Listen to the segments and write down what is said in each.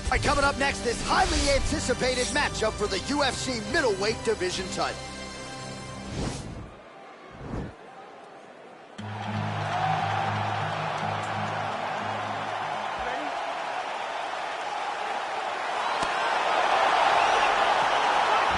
All right, coming up next, this highly anticipated matchup for the UFC middleweight division title.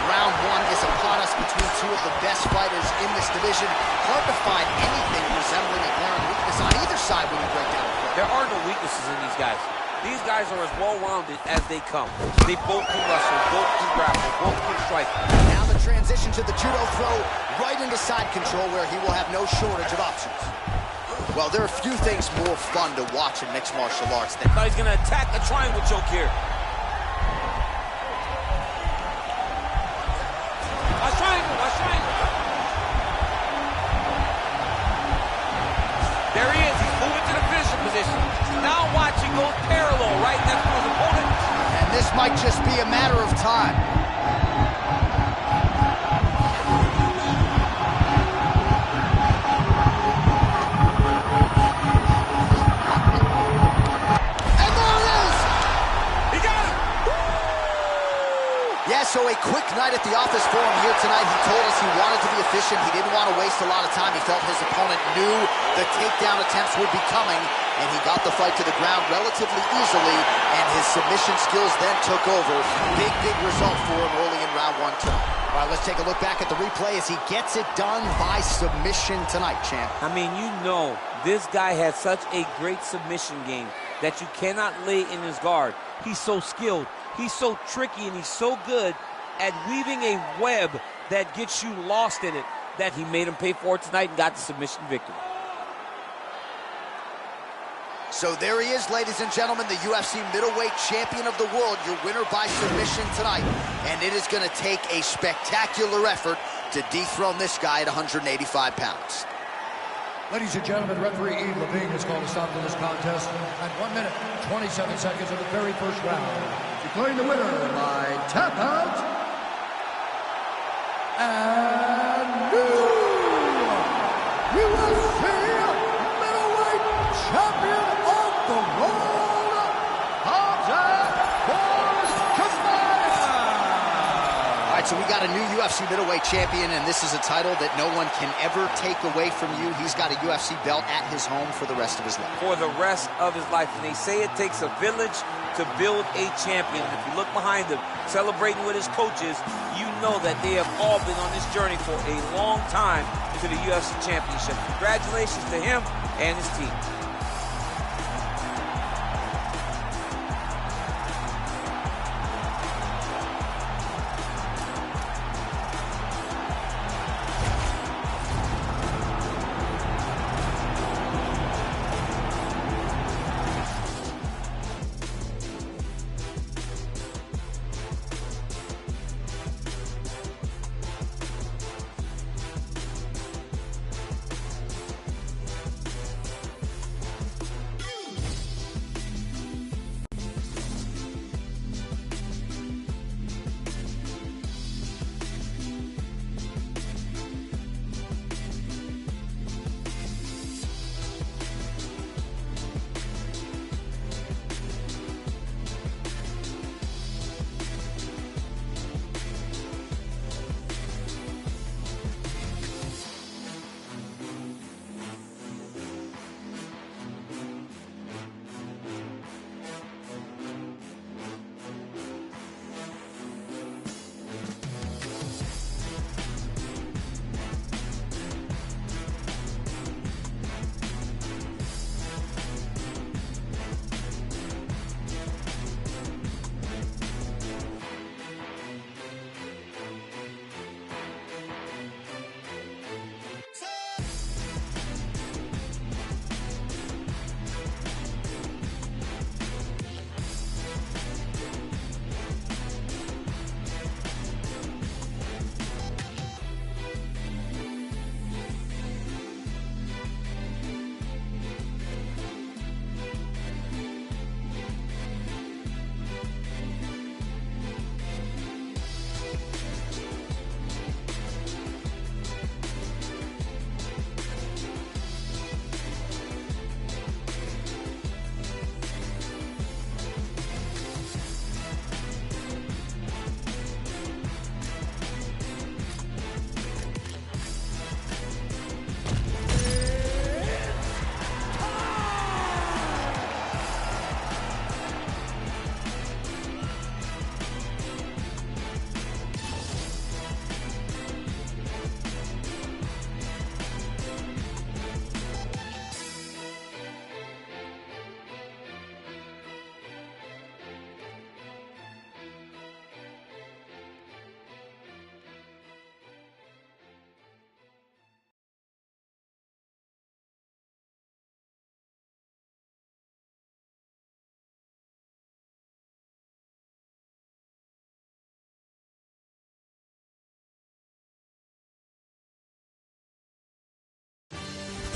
Round one is upon us between two of the best fighters in this division. Hard to find anything resembling a glaring weakness on either side when you break down the fight. There are no weaknesses in these guys. These guys are as well-rounded as they come. They both can wrestle, both can grapple, both can strike. Now the transition to the judo throw right into side control where he will have no shortage of options. Well, there are few things more fun to watch in mixed martial arts than... Now he's gonna attack a triangle choke here. Watch triangle, watch triangle. There he is, he's moving to the finishing position. Now watch, he goes parallel, right next to his opponent. And this might just be a matter of time. And there it is! He got him! Yeah, so a quick night at the office for him here tonight. He told us he wanted to be efficient. He didn't want to waste a lot of time. He felt his opponent knew the takedown attempts would be coming. And he got the fight to the ground relatively easily, and his submission skills then took over. Big result for him early in round one tonight. All right, let's take a look back at the replay as he gets it done by submission tonight, champ. I mean, you know, this guy has such a great submission game that you cannot lay in his guard. He's so skilled, he's so tricky, and he's so good at weaving a web that gets you lost in it that he made him pay for it tonight and got the submission victory. So there he is, ladies and gentlemen, the UFC middleweight champion of the world, your winner by submission tonight. And it is going to take a spectacular effort to dethrone this guy at 185 pounds. Ladies and gentlemen, referee Yves Lavigne has called a stop to this contest at 1 minute, 27 seconds of the very first round, declaring the winner by tap out and new UFC middleweight champion of the world, Khamzat Chimaev. All right, so we got a new UFC middleweight champion, and this is a title that no one can ever take away from you. He's got a UFC belt at his home for the rest of his life. For the rest of his life. And they say it takes a village to build a champion. And if you look behind him, celebrating with his coaches, you know that they have all been on this journey for a long time to the UFC championship. Congratulations to him and his team.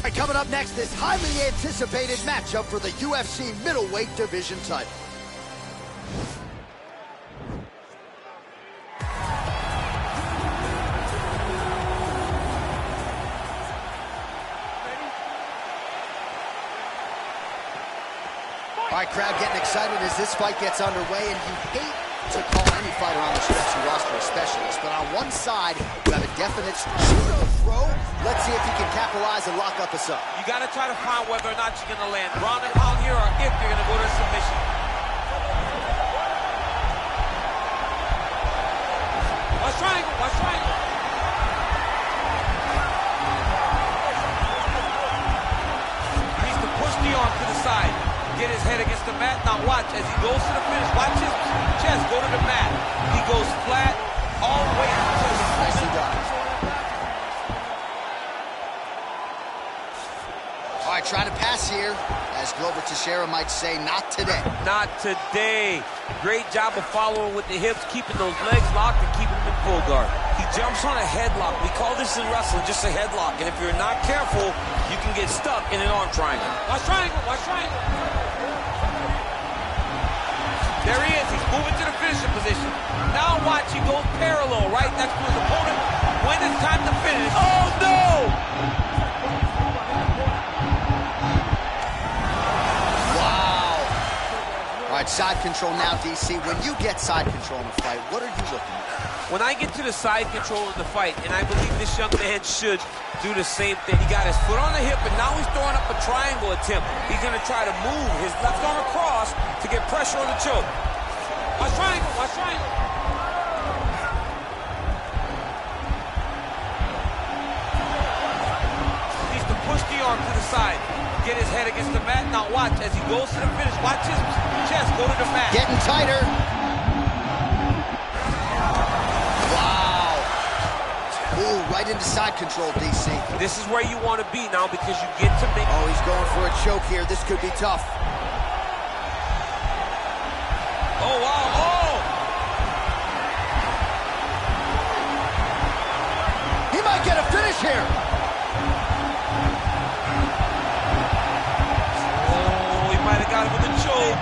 right, coming up next, this highly anticipated matchup for the UFC middleweight division title. All right, crowd getting excited as this fight gets underway, and you hate to call any fighter on the UFC roster a specialist, but on one side, you have a definite shooter to throw. Let's see if he can capitalize and lock up a sub. You got to try to find whether or not you're going to land ground and pound here, or if you're going to go to submission. Watch triangle, watch triangle. He needs to push the arm to the side. Get his head against the mat. Now watch as he goes to the finish. Watch his chest go to the mat. He goes flat all the way to the Nicely done. All right, trying to pass here, as Glover Teixeira might say, not today. Not today. Great job of following with the hips, keeping those legs locked and keeping them in full guard. He jumps on a headlock. We call this in wrestling just a headlock. And if you're not careful, you can get stuck in an arm triangle. Watch triangle, watch triangle. There he is. He's moving to the finishing position. Now watch, he goes parallel right next to his opponent. When it's time to finish. Oh, no! Wow. All right, side control now, DC. When you get side control in a fight, what are you looking at? When I get to the side control of the fight, and I believe this young man should do the same thing. He got his foot on the hip, and now he's throwing up a triangle attempt. He's going to try to move his left arm across to get pressure on the choke. Watch triangle, watch triangle. He needs to push the arm to the side. Get his head against the mat. Now watch as he goes to the finish. Watch his chest go to the mat. Getting tighter. Ooh, right into side control, DC. This is where you want to be now because you get to make... Oh, he's going for a choke here. This could be tough. Oh, wow. Oh! He might get a finish here. Oh, he might have got him with a choke.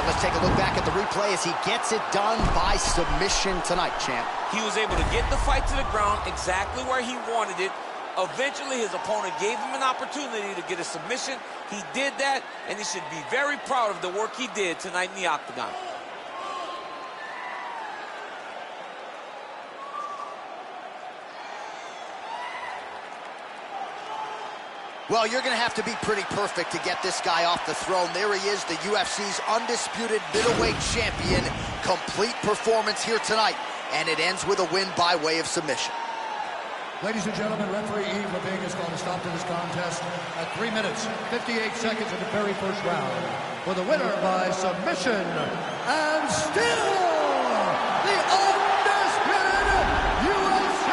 Let's take a look back at the replay as he gets it done by submission tonight, champ. He was able to get the fight to the ground exactly where he wanted it. Eventually, his opponent gave him an opportunity to get a submission. He did that, and he should be very proud of the work he did tonight in the octagon. Well, you're going to have to be pretty perfect to get this guy off the throne. There he is, the UFC's undisputed middleweight champion. Complete performance here tonight, and it ends with a win by way of submission. Ladies and gentlemen, referee Yves Lavigne has called a stop to this contest at 3 minutes, 58 seconds of the very first round. For the winner by submission, and still the undisputed UFC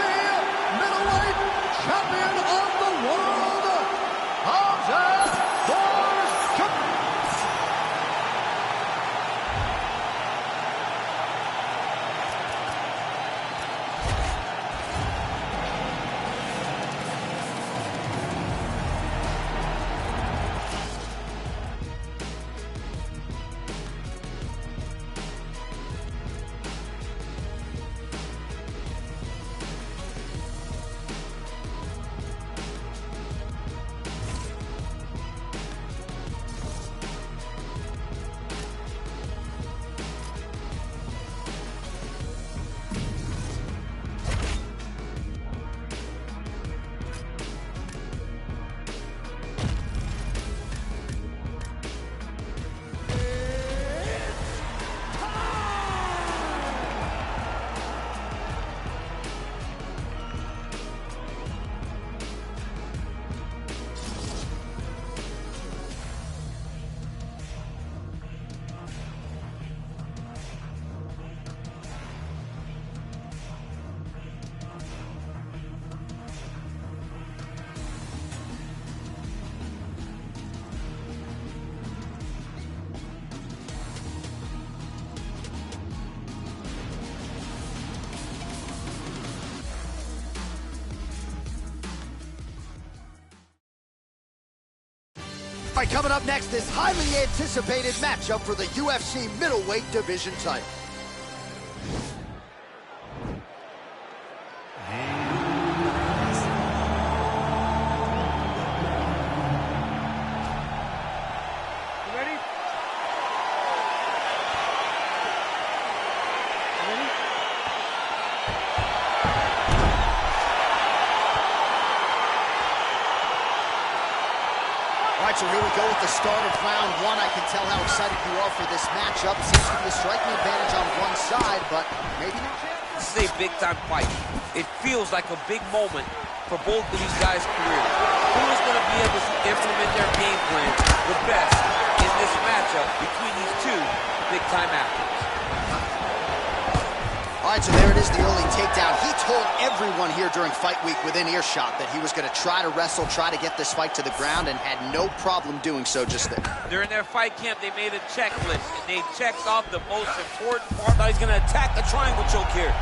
middleweight champion of the world, Khamzat Chimaev. All right, coming up next, this highly anticipated matchup for the UFC middleweight division title. So here we go with the start of round one. I can tell how excited you are for this matchup. Seems to be a striking advantage on one side, but maybe not. This is a big-time fight. It feels like a big moment for both of these guys' careers. Who is going to be able to implement their game plan the best in this matchup between these two big-time athletes? All right, so there it is, the early takedown. He told everyone here during fight week within earshot that he was going to try to wrestle, try to get this fight to the ground, and had no problem doing so just there. During their fight camp, they made a checklist, and they checked off the most important part. Now he's going to attack the triangle choke here.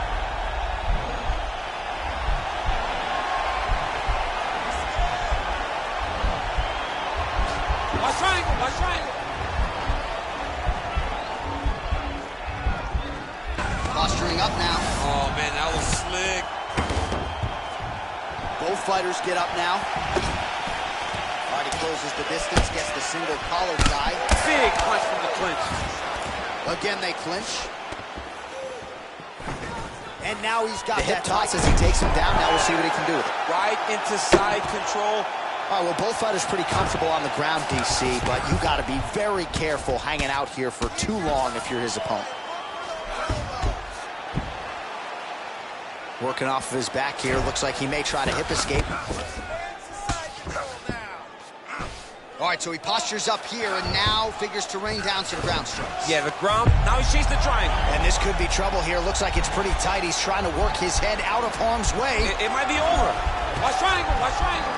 Watch triangle, watch triangle. Posturing up now. Oh, man, that was slick. Both fighters get up now. All right, he closes the distance, gets the single collar tie. Big punch from the clinch. Again, they clinch. And now he's got the hip toss as he takes him down. Now we'll see what he can do with it. Right into side control. All right, well, both fighters pretty comfortable on the ground, DC, but you got to be very careful hanging out here for too long if you're his opponent. Working off of his back here. Looks like he may try to hip escape. All right, so he postures up here and now figures to rain down some ground strikes. Yeah, the ground. Now he chased the triangle. And this could be trouble here. Looks like it's pretty tight. He's trying to work his head out of harm's way. It might be over. Watch triangle, watch triangle.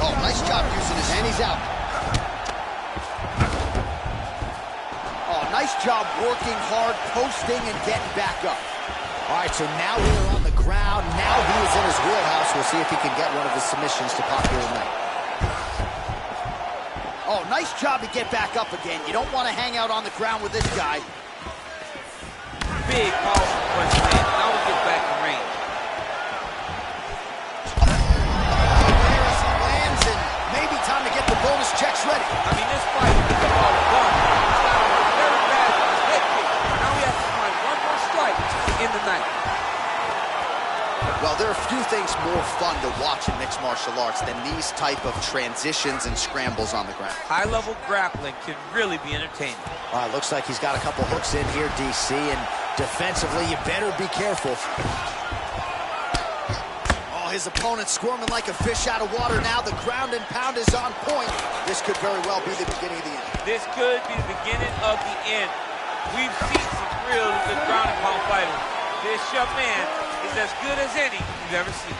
Oh, nice job using his hand. He's out. Oh, nice job working hard, posting, and getting back up. All right, so now we're on the ground. Now he is in his wheelhouse. We'll see if he can get one of his submissions to pop here tonight. Oh, nice job to get back up again. You don't want to hang out on the ground with this guy. Big powerful punch, man. Now we get back in range. Maybe time to get the bonus checks ready. I mean, this fight is about done. He's got a very bad head kick. Now he has to find one more strike in the night. Well, there are few things more fun to watch in mixed martial arts than these type of transitions and scrambles on the ground. High-level grappling can really be entertaining. All right, looks like he's got a couple hooks in here, DC, and defensively, you better be careful. His opponent squirming like a fish out of water now. The ground and pound is on point. This could very well be the beginning of the end. This could be the beginning of the end. We've seen some real good ground and pound fighters. This young man is as good as any you've ever seen.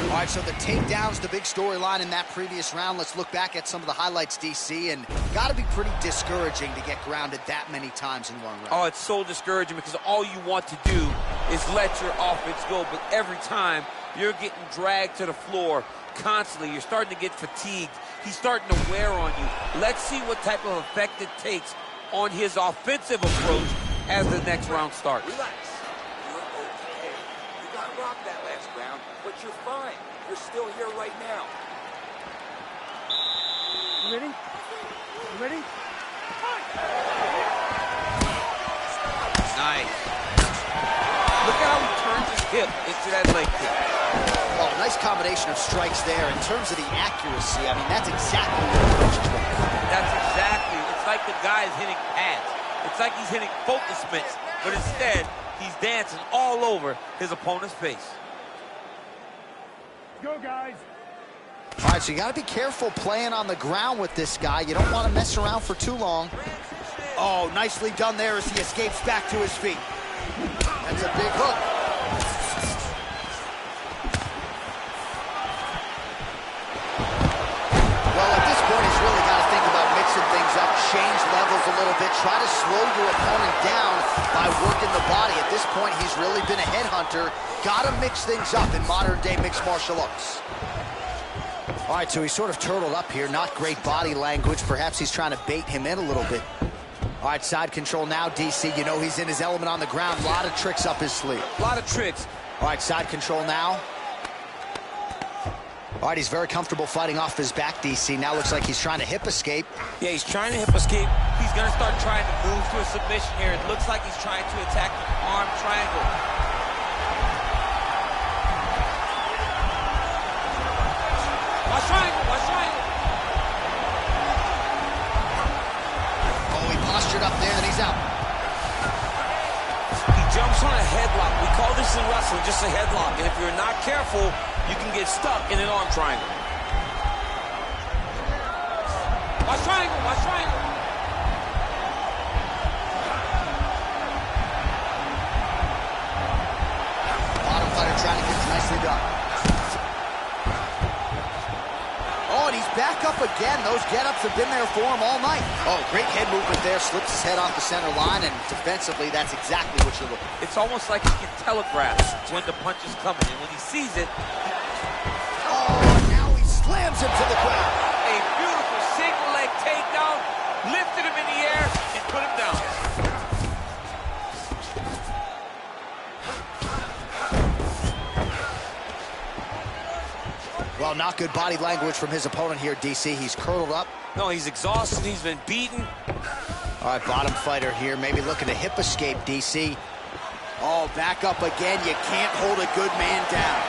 All right, so the takedown's the big storyline in that previous round. Let's look back at some of the highlights, DC, and got to be pretty discouraging to get grounded that many times in one round. Oh, it's so discouraging because all you want to do is let your offense go, but every time you're getting dragged to the floor constantly. You're starting to get fatigued. He's starting to wear on you. Let's see what type of effect it takes on his offensive approach as the next round starts. Relax. You're okay. You got rocked that last round, but you're fine. You're still here right now. You ready? You ready? Nice. Look at how he turns his hip into that leg kick. Oh, nice combination of strikes there. In terms of the accuracy, I mean, that's exactly what the coach is looking for. That's exactly. It's like the guy is hitting pads. It's like he's hitting focus mitts, but instead, he's dancing all over his opponent's face. Go, guys. All right, so you got to be careful playing on the ground with this guy. You don't want to mess around for too long. Oh, nicely done there as he escapes back to his feet. That's a big hook. Well, at this point, he's really got to think about mixing things up, change levels a little bit. Try to slow your opponent down by working the body. At this point, he's really been a headhunter. Gotta mix things up in modern-day mixed martial arts. All right, so he's sort of turtled up here. Not great body language. Perhaps he's trying to bait him in a little bit. All right, side control now, DC. You know he's in his element on the ground. A lot of tricks up his sleeve. A lot of tricks. All right, side control now. All right, he's very comfortable fighting off his back, DC. Now looks like he's trying to hip escape. Yeah, he's trying to hip escape. He's going to start trying to move to a submission here. It looks like he's trying to attack the arm triangle. Watch triangle, watch triangle. Oh, he postured up there, and he's out. He jumps on a headlock. We call this in wrestling just a headlock. And if you're not careful, you can get stuck in an arm triangle. Watch triangle, watch triangle. Bottom fighter trying to get nicely done. Oh, and he's back up again. Those get-ups have been there for him all night. Oh, great head movement there. Slips his head off the center line, and defensively, that's exactly what you're looking for. It's almost like he can telegraph when the punch is coming. And when he sees it, now he slams him to the ground. a beautiful single leg takedown, lifted him in the air, and put him down. Well, not good body language from his opponent here, DC. He's curled up. No, he's exhausted. He's been beaten. All right, bottom fighter here, maybe looking to hip escape, DC. Oh, back up again. You can't hold a good man down.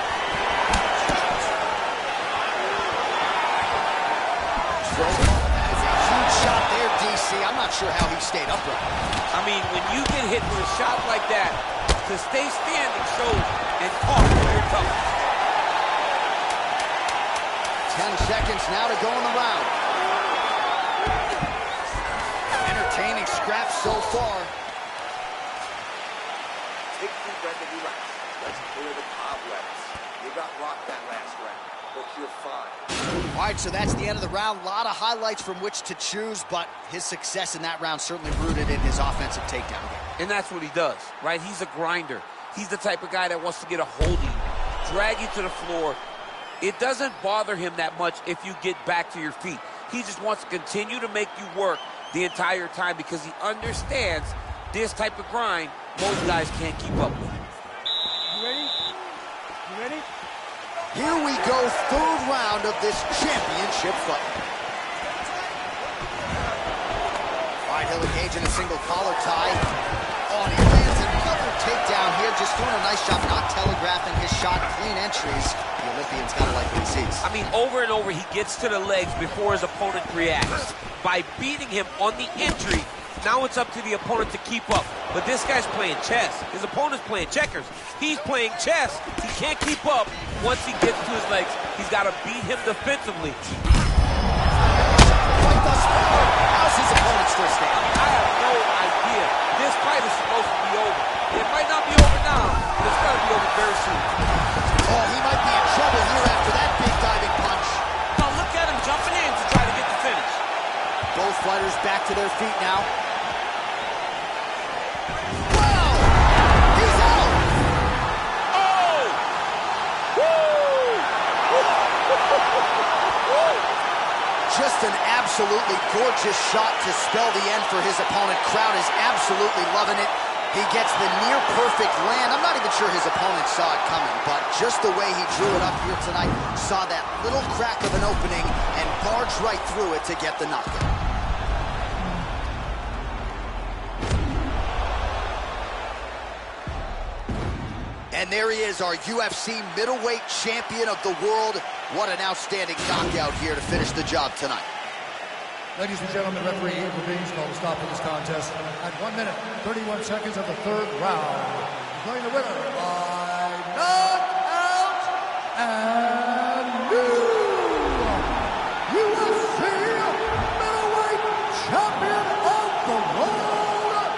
That is a huge shot there, DC. I'm not sure how he stayed upright. I mean, when you get hit with a shot like that, to stay standing shows and talk to your tough. 10 seconds now to go in the round. Entertaining scraps so far. Take a deep breath and relax. Let's clear the cobwebs. You got rocked that last round, but you're fine. All right, so that's the end of the round. A lot of highlights from which to choose, but his success in that round certainly rooted in his offensive takedown game. And that's what he does, right? He's a grinder. He's the type of guy that wants to get a hold of you, drag you to the floor. It doesn't bother him that much if you get back to your feet. He just wants to continue to make you work the entire time because he understands this type of grind most guys can't keep up with. You ready? You ready? Here we go, third round of this championship fight. All right, he'll engage in a single collar tie. Oh, and he lands another takedown here, just doing a nice job not telegraphing his shot, clean entries. The Olympian's got to like what he sees. I mean, over and over, he gets to the legs before his opponent reacts. By beating him on the entry, now it's up to the opponent to keep up. But this guy's playing chess. His opponent's playing checkers. He's playing chess. He can't keep up once he gets to his legs. He's got to beat him defensively. Fight thus far. How's his opponent still standing? I have no idea. This fight is supposed to be over. It might not be over now, but it's got to be over very soon. Oh, he might be in trouble here after that big diving punch. Now look at him jumping in to try to get the finish. Both fighters back to their feet now. Wow! He's out! Oh! Woo! Just an absolutely gorgeous shot to spell the end for his opponent. Crowd is absolutely loving it. He gets the near-perfect land. I'm not even sure his opponent saw it coming, but just the way he drew it up here tonight, saw that little crack of an opening and barged right through it to get the knockout. And there he is, our UFC middleweight champion of the world. What an outstanding knockout here to finish the job tonight. Ladies and gentlemen, referee Evil Beings called a stop to this contest at 1 minute, 31 seconds of the third round. Declaring the winner by knockout and new UFC middleweight champion of the world,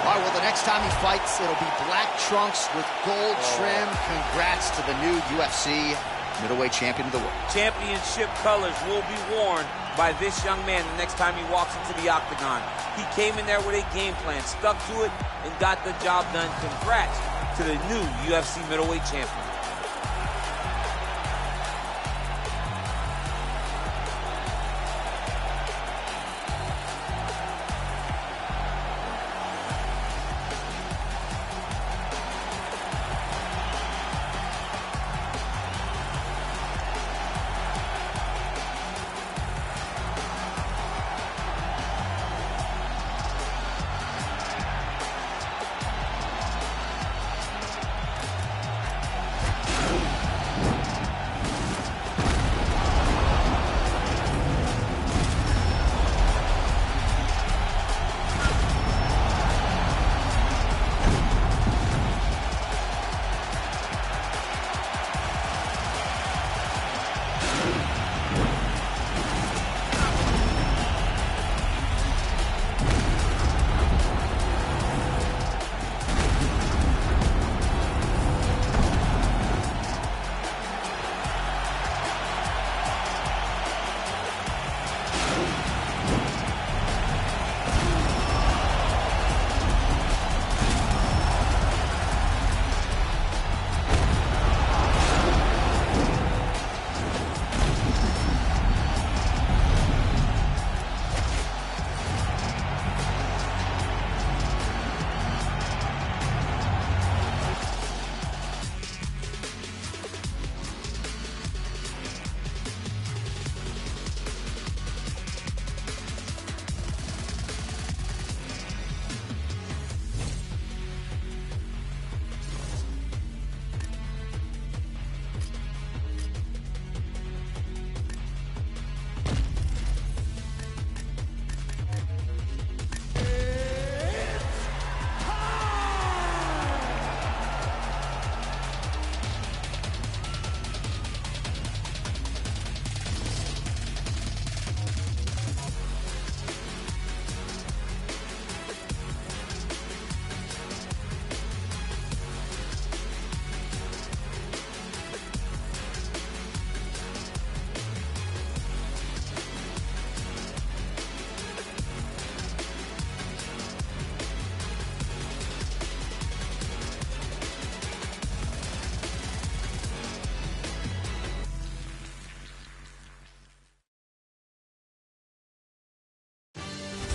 All right, well, the next time he fights, it'll be black trunks with gold trim. Congrats to the new UFC middleweight champion of the world. Championship colors will be worn by this young man the next time he walks into the octagon. He came in there with a game plan, stuck to it, and got the job done. Congrats to the new UFC middleweight champion.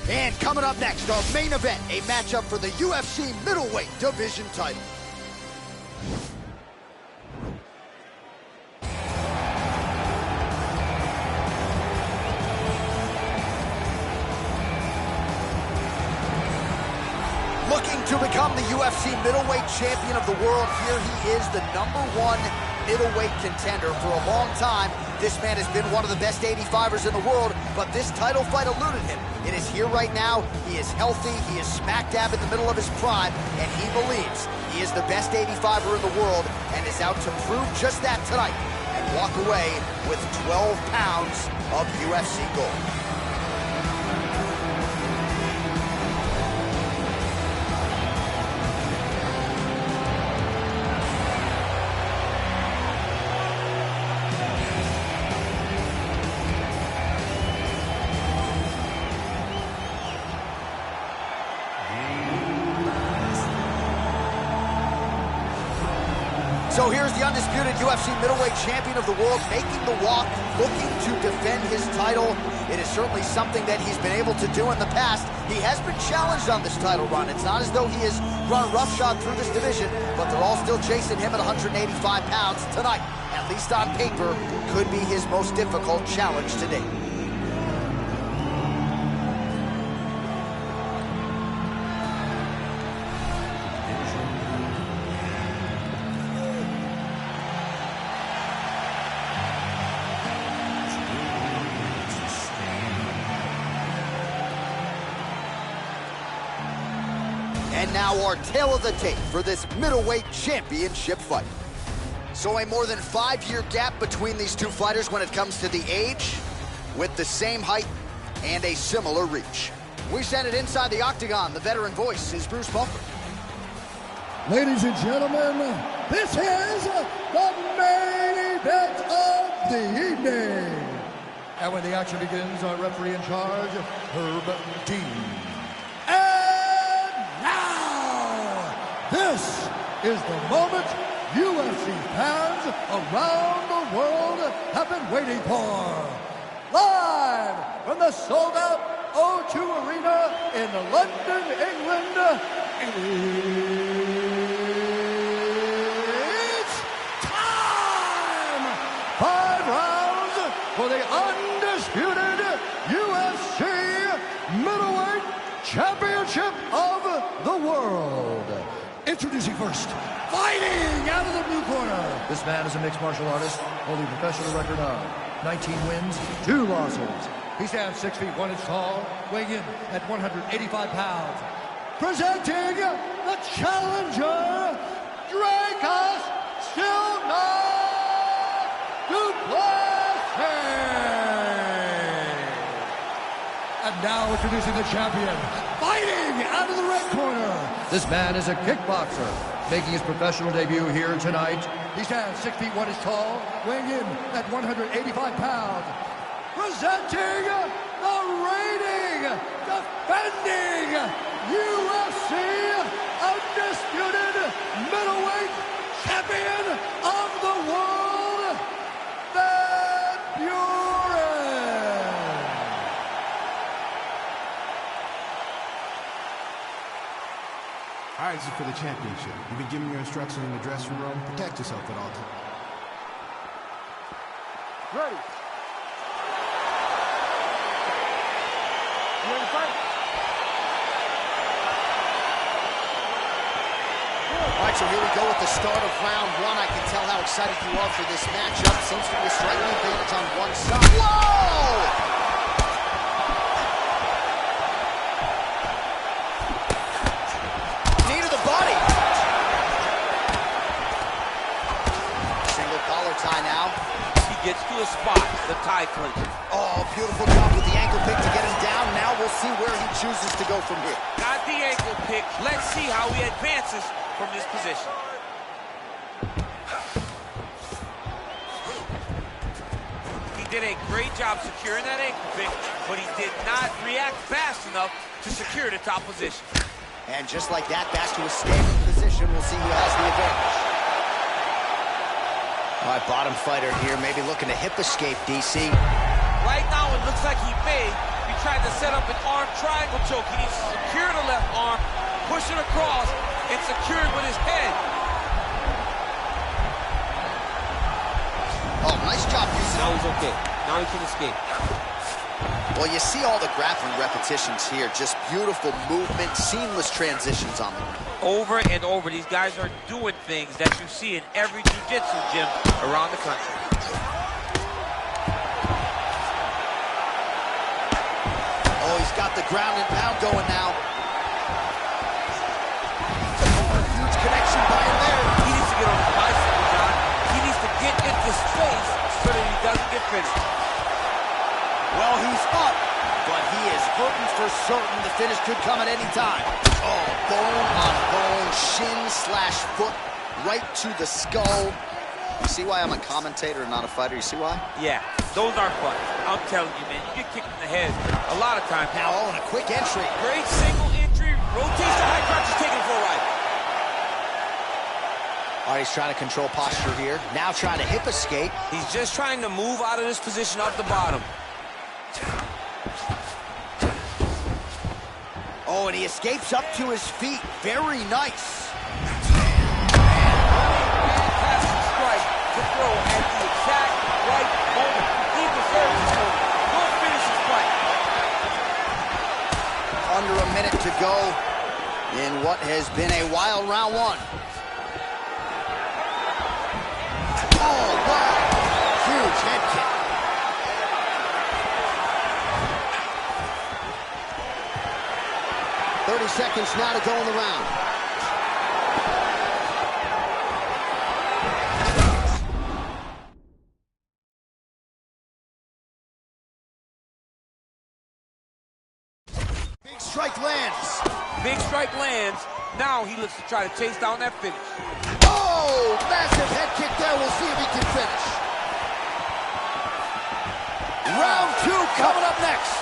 And coming up next, our main event, a matchup for the UFC middleweight division title. Looking to become the UFC middleweight champion of the world, here he is, the #1 middleweight contender. For a long time, this man has been one of the best 85ers in the world, but this title fight eluded him. It is here right now. He is healthy. He is smack dab in the middle of his prime, and he believes he is the best 85er in the world and is out to prove just that tonight and walk away with 12 pounds of UFC gold. So here's the undisputed UFC middleweight champion of the world making the walk, looking to defend his title. It is certainly something that he's been able to do in the past. He has been challenged on this title run. It's not as though he has run roughshod through this division, but they're all still chasing him at 185 pounds tonight. At least on paper, could be his most difficult challenge to date. And now our tale of the tape for this middleweight championship fight. So a more than 5-year gap between these two fighters when it comes to the age, with the same height and a similar reach. We send it inside the octagon. The veteran voice is Bruce Buffer. Ladies and gentlemen, this is the main event the evening. And when the action begins, our referee in charge, Herb Dean. And now, this is the moment UFC fans around the world have been waiting for. Live from the sold-out O2 Arena in London, England, it's time! 5 rounds for the undisputed UFC Middleweight Championship of the World. Introducing first, fighting out of the blue corner. This man is a mixed martial artist, holding a professional record of 19 wins, 2 losses. He stands 6 feet 1 inch tall, weighing in at 185 pounds. Presenting the challenger, Dricus Silva Duplessis. And now introducing the champion, fighting out of the red corner. This man is a kickboxer, making his professional debut here tonight. He stands 6 feet 1 inch tall, weighing in at 185 pounds. Presenting the reigning, defending UFC undisputed middleweight champion of the world, Van Buren. All right, this is for the championship. You've been giving your instructions in the dressing room. Protect yourself at all times. Ready. You ready to fight? All right, so here we go with the start of round 1. I can tell how excited you are for this matchup. Seems to be a striking advantage on one side. Whoa! Knee to the body. Single collar tie now. He gets to a spot, the tie clincher. Oh, beautiful job with the ankle pick to get him down. Now we'll see where he chooses to go from here. Got the ankle pick. Let's see how he advances from this position. He did a great job securing that ankle pick, but he did not react fast enough to secure the top position. And just like that, back to a standing position. We'll see who has the advantage. All right, bottom fighter here, maybe looking to hip escape, DC. Right now, it looks like he may be trying to set up an arm triangle choke. He needs to secure the left arm, push it across, and secure it with his head. Oh, nice job, DC. Now he's okay. Now he can escape. Well, you see all the grappling repetitions here. Just beautiful movement, seamless transitions on the ground. Over and over, these guys are doing things that you see in every jiu-jitsu gym around the country. Oh, he's got the ground and pound going now. Huge connection by him there. He needs to get on his bicycle, John. He needs to get into space so that he doesn't get finished. Well, he's up, but he is hurting for certain. The finish could come at any time. Oh, bone on bone, shin/foot, right to the skull. You see why I'm a commentator and not a fighter? You see why? Yeah, those aren't fun. I'm telling you, man, you get kicked in the head a lot of times. Now, oh, and a quick entry. Great single entry, rotates the high crotch, is taking it for a ride. All right, he's trying to control posture here. Now trying to hip escape. He's just trying to move out of this position off the bottom. Oh, and he escapes up to his feet. Very nice. Fantastic strike to throw at the exact right moment. He deserves this moment. Go finish his fight. Under a minute to go in what has been a wild round 1. Oh, wow. Huge head kick. 30 seconds now to go in the round. Big strike lands. Big strike lands. Now he looks to try to chase down that finish. Oh, massive head kick there. We'll see if he can finish. round two coming up next.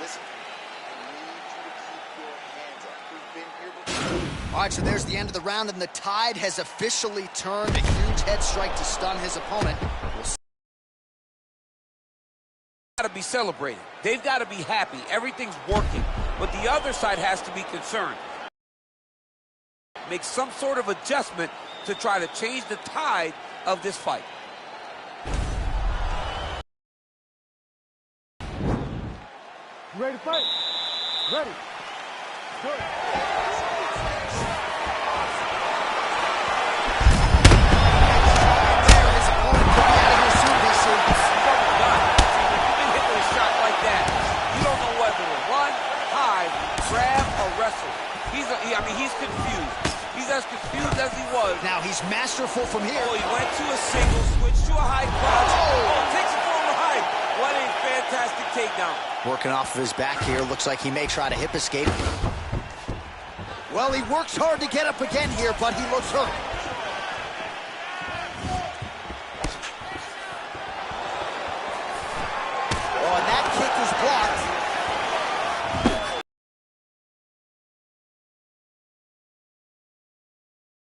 Listen, I need you to keep your hands up. We've been here before. All right, so there's the end of the round, and the tide has officially turned. A huge head strike to stun his opponent. Got to be celebrating. They've got to be happy. Everything's working. But the other side has to be concerned. Make some sort of adjustment to try to change the tide of this fight. You ready to fight? Ready. Good. His opponent could be out of here soon, DC. You've been hit with a shot like that. You don't know whether to run, hide, grab, or wrestle. He's confused. He's as confused as he was. Now he's masterful from here. Oh, he went to a single, switched to a high crouch. Oh, takes it for a high. What a fantastic takedown. Working off of his back here. Looks like he may try to hip escape. Well, he works hard to get up again here, but he looks hurt. Oh, and that kick is blocked.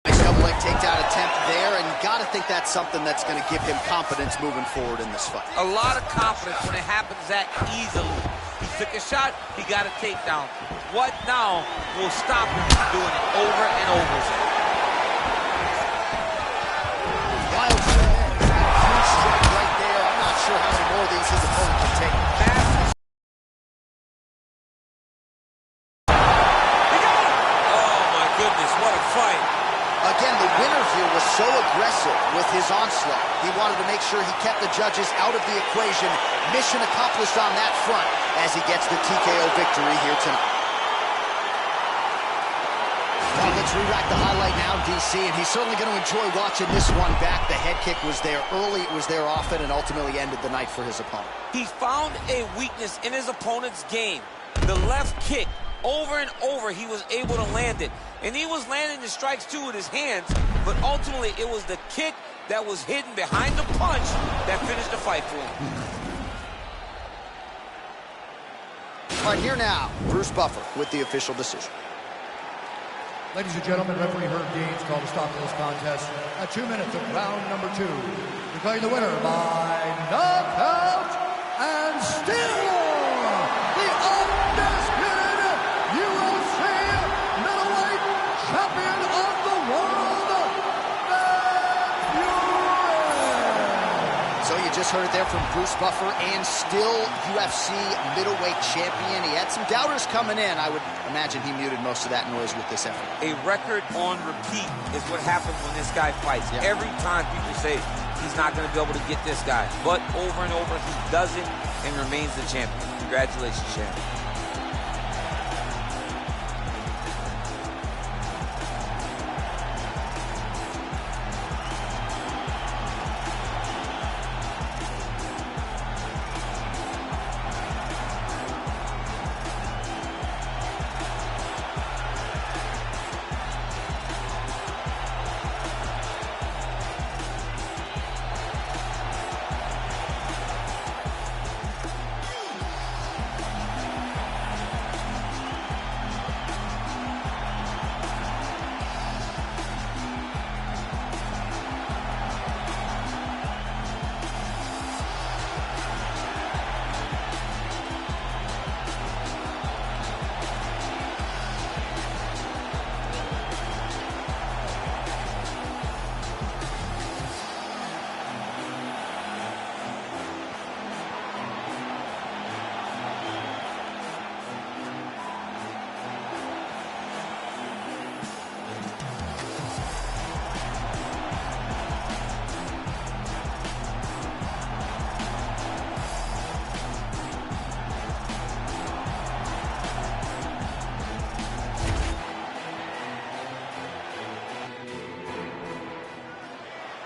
Nice double leg takedown attempt there, and you got to think that's something that's going to give him confidence moving forward in this fight. A lot of confidence when it happens that easily. He took a shot, he got a takedown. What now will stop him from doing it over and over again? Wild shot. Huge strike right there. I'm not sure how many more of these his opponent can take. Oh my goodness, what a fight. Again, the winner here was so aggressive with his onslaught. He wanted to make sure he kept the judges out of the equation. Mission accomplished on that front as he gets the TKO victory here tonight. Well, let's re-rack the highlight now, DC, and he's certainly going to enjoy watching this one back. The head kick was there early, it was there often, and ultimately ended the night for his opponent. He found a weakness in his opponent's game. The left kick, over and over, he was able to land it. And he was landing the strikes, too, with his hands, but ultimately it was the kick that was hidden behind the punch that finished the fight for him. All right, here now, Bruce Buffer with the official decision. Ladies and gentlemen, referee Herb Dean's called to stop this contest at 2 minutes of round number 2. Declaring the winner by knockout and still the undisputed UFC middleweight champion of the world, Matt Fury. So you just heard it there from Bruce Buffer, and still UFC middleweight champion. He had some doubters coming in. I would imagine he muted most of that noise with this effort. A record on repeat is what happens when this guy fights. Yeah. Every time people say he's not going to be able to get this guy, but over and over he does it and remains the champion. Congratulations, champion.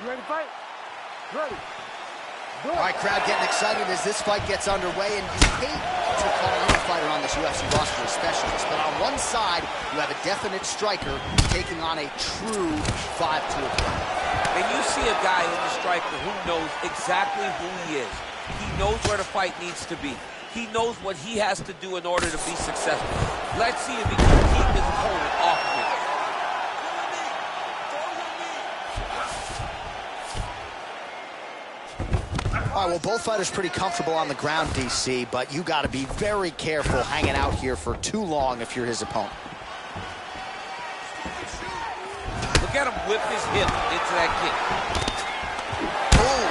You ready to fight? Ready. All right, crowd getting excited as this fight gets underway, and you hate to call any fighter on this UFC roster a specialist, but on one side, you have a definite striker taking on a true 5-tool player. And you see a guy in the striker who knows exactly who he is. He knows where the fight needs to be. He knows what he has to do in order to be successful. Let's see if he can keep his opponent off of it. All right, well, both fighters pretty comfortable on the ground, DC, but you got to be very careful hanging out here for too long if you're his opponent. Look at him whip his hip into that kick. Boom.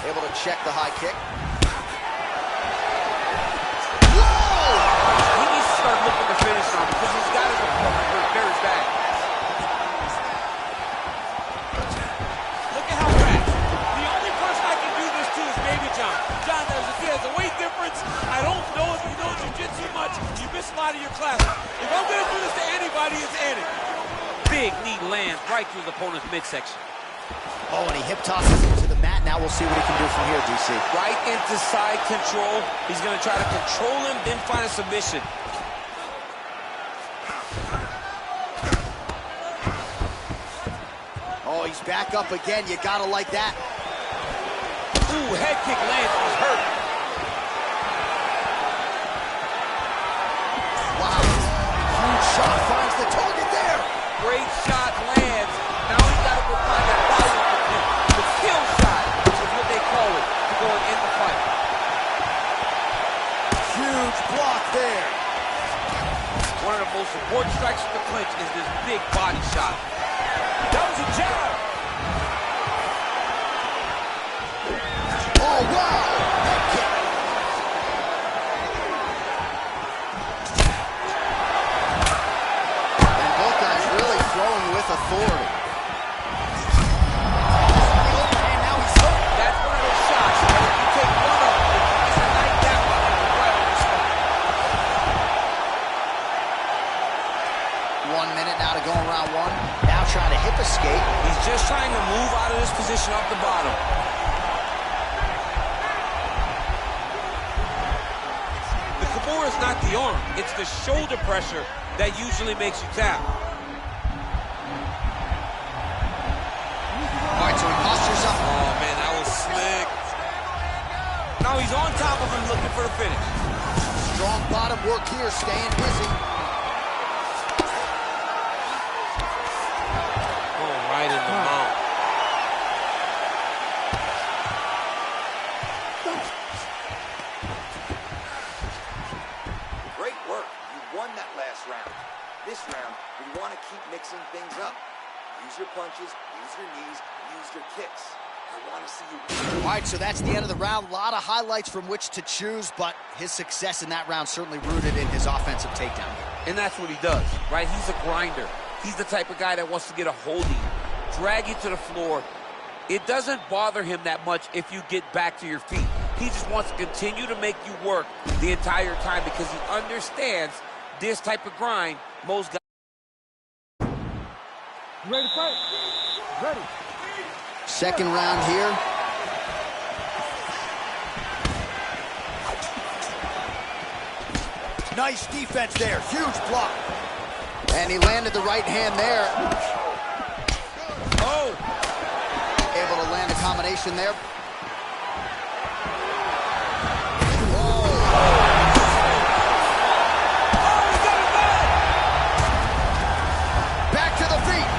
Able to check the high kick. Whoa! He needs to start looking to finish now because he's got his opponent hurt very bad. Look at how fast. The only person I can do this to is maybe John. John, there's a weight difference. I don't know if you know jiu-jitsu much. You miss a lot of your classes. If I'm going to do this to anybody, it's Eddie. Big knee lands right through the opponent's midsection. Oh, and he hip tosses into the mat. Now we'll see what he can do from here, DC. Right into side control. He's going to try to control him, then find a submission. Oh, he's back up again. You gotta like that. Ooh, head kick lands. He's hurt. Wow. Huge shot finds the target there. Great shot lands. Now he's got to go find that follow-up attempt. The kill shot, which is what they call it, to go and end the fight. Huge block there. One of the most important strikes from the clinch is this big body shot. That was a jab. Oh, wow. Head kick. And both guys really throwing with authority. And now he's hooked. That's one of those shots that if you take one of them, it's a night down right on the spot. 1 minute now to go in round one. Now trying to hip escape. He's just trying to move out of this position off the bottom. The Kimura is not the arm. It's the shoulder pressure that usually makes you tap. All right, so he postures up. Oh, man, that was slick. Now he's on top of him looking for the finish. Strong bottom work here, staying busy. Oh, right in the mouth. Great work. You won that last round. This round, we want to keep mixing things up. Use your punches, use your knees, use your kicks. I want to see you. All right, so that's the end of the round. A lot of highlights from which to choose, but his success in that round certainly rooted in his offensive takedown. And that's what he does, right? He's a grinder. He's the type of guy that wants to get a hold of you, drag you to the floor. It doesn't bother him that much if you get back to your feet. He just wants to continue to make you work the entire time because he understands this type of grind. Most guys. You ready to fight? Ready. Second round here. Nice defense there. Huge block. And he landed the right hand there. Oh! Able to land a combination there. Back to the feet.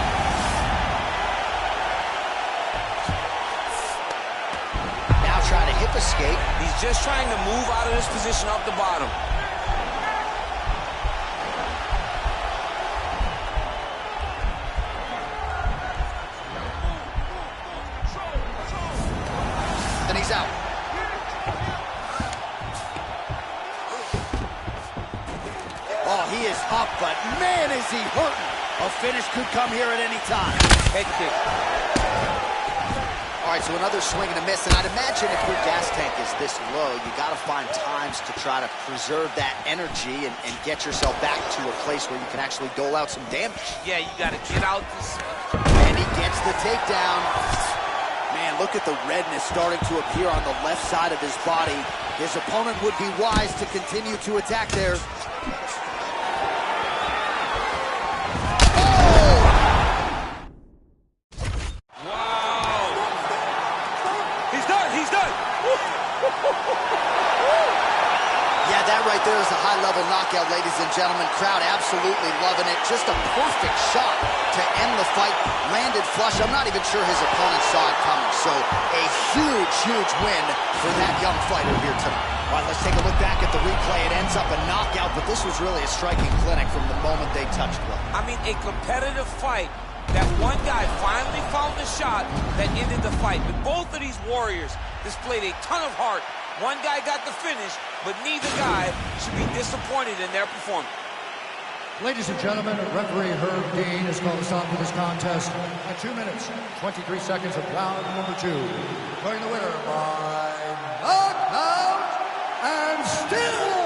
Now trying to hip escape. He's just trying to move out of this position off the bottom. Then he's out. Oh, he is up, but man, is he hurting. A finish could come here at any time. Head kick. All right, so another swing and a miss, and I'd imagine if your gas tank is this low, you got to find times to try to preserve that energy and get yourself back to a place where you can actually dole out some damage. Yeah, you got to get out this. And And he gets the takedown. Man, look at the redness starting to appear on the left side of his body. His opponent would be wise to continue to attack there. Yeah, that right there is a high-level knockout, ladies and gentlemen. Crowd absolutely loving it. Just a perfect shot to end the fight. Landed flush. I'm not even sure his opponent saw it coming. So a huge, huge win for that young fighter here tonight. All right, let's take a look back at the replay. It ends up a knockout, but this was really a striking clinic from the moment they touched blood. I mean, a competitive fight. That one guy finally found the shot that ended the fight. But both of these warriors displayed a ton of heart. One guy got the finish, but neither guy should be disappointed in their performance. Ladies and gentlemen, referee Herb Dean has called a stop to this contest at 2 minutes, 23 seconds of round number 2. Declaring the winner by knockout and still